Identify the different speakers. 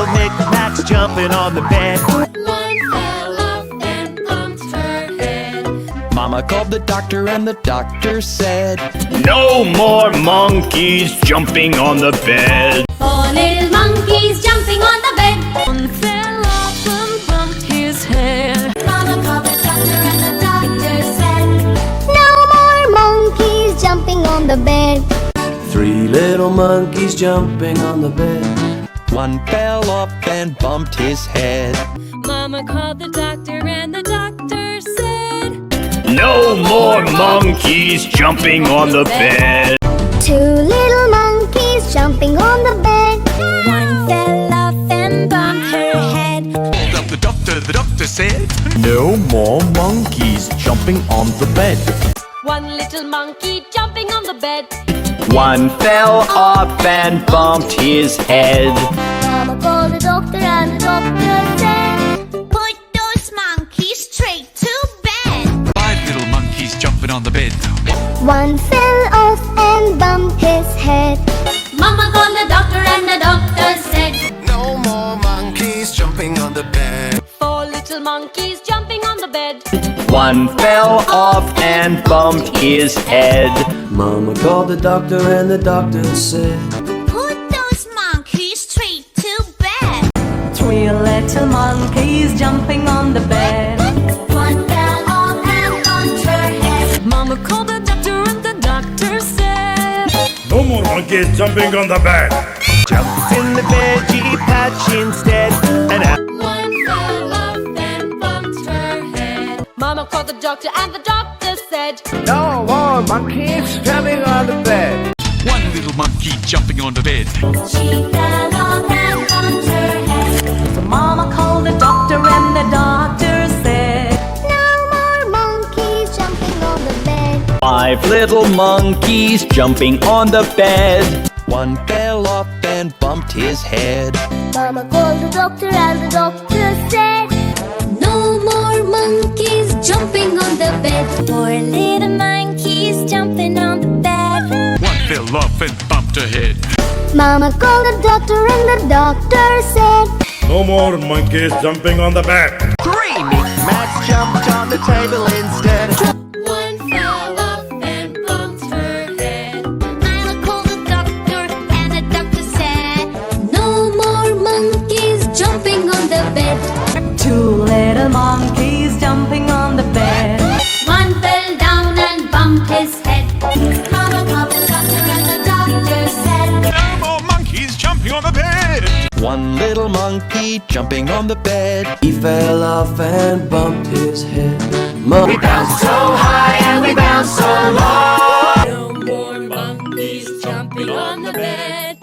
Speaker 1: little knickknacks jumping on the bed.
Speaker 2: One fell off and bumped her head.
Speaker 3: Mama called the doctor and the doctor said,
Speaker 4: no more monkeys jumping on the bed.
Speaker 2: Four little monkeys jumping on the bed.
Speaker 5: One fell off and bumped his head.
Speaker 2: Mama called the doctor and the doctor said,
Speaker 6: no more monkeys jumping on the bed.
Speaker 7: 3 little monkeys jumping on the bed.
Speaker 3: one fell off and bumped his head.
Speaker 5: Mama called the doctor and the doctor said,
Speaker 4: No more monkeys jumping on the bed.
Speaker 6: 2 little monkeys jumping on the bed.
Speaker 2: one fell off and bumped her head.
Speaker 8: The doctor said,
Speaker 3: No more monkeys jumping on the bed.
Speaker 5: one little monkey jumping on the bed.
Speaker 4: One fell off and bumped his head.
Speaker 6: Mama called the doctor and the doctor said,
Speaker 2: Put those monkeys straight to bed.
Speaker 8: 5 little monkeys jumping on the bed.
Speaker 6: 1 fell off and bumped his head.
Speaker 2: Mama called the doctor and the doctor said,
Speaker 9: no more monkeys jumping on the bed.
Speaker 5: 4 little monkeys jumping on the bed.
Speaker 4: One fell off and bumped his head.
Speaker 7: Mama called the doctor and the doctor said,
Speaker 2: Put those monkeys straight to bed.
Speaker 5: 3 little monkeys jumping on the bed.
Speaker 2: One fell off and bumped her head.
Speaker 5: Mama called the doctor and the doctor said,
Speaker 10: no more monkeys jumping on the bed.
Speaker 1: Jumps in the veggie patch instead. And
Speaker 2: One fell off and bumped her head.
Speaker 5: Mama called the doctor and the doctor said,
Speaker 1: no more monkeys jumping on the bed.
Speaker 8: 1 little monkey jumping on the bed.
Speaker 2: She fell off and bumped her head.
Speaker 5: so Mama called the doctor and the doctor said,
Speaker 6: no more monkeys jumping on the bed.
Speaker 4: 5 little monkeys jumping on the bed.
Speaker 3: One fell off and bumped his head.
Speaker 6: Mama called the doctor and the doctor said,
Speaker 2: No more monkeys jumping on the bed. 4 little monkeys jumping on the bed.
Speaker 8: 1 fell off and bumped her head.
Speaker 6: Mama called the doctor and the doctor said,
Speaker 10: No more monkeys jumping on the bed.
Speaker 1: 3 knickknacks jumped on the table instead.
Speaker 2: One fell off and bumped her head. Mama called the doctor and the doctor said, No more monkeys jumping on the bed.
Speaker 5: 2 little monkeys jumping on the bed.
Speaker 2: One fell down and bumped his head. Mama called the doctor and the doctor said,
Speaker 8: No more monkeys jumping on the bed.
Speaker 3: One little monkey jumping on the bed.
Speaker 7: he fell off and bumped his head.
Speaker 1: We bounced so high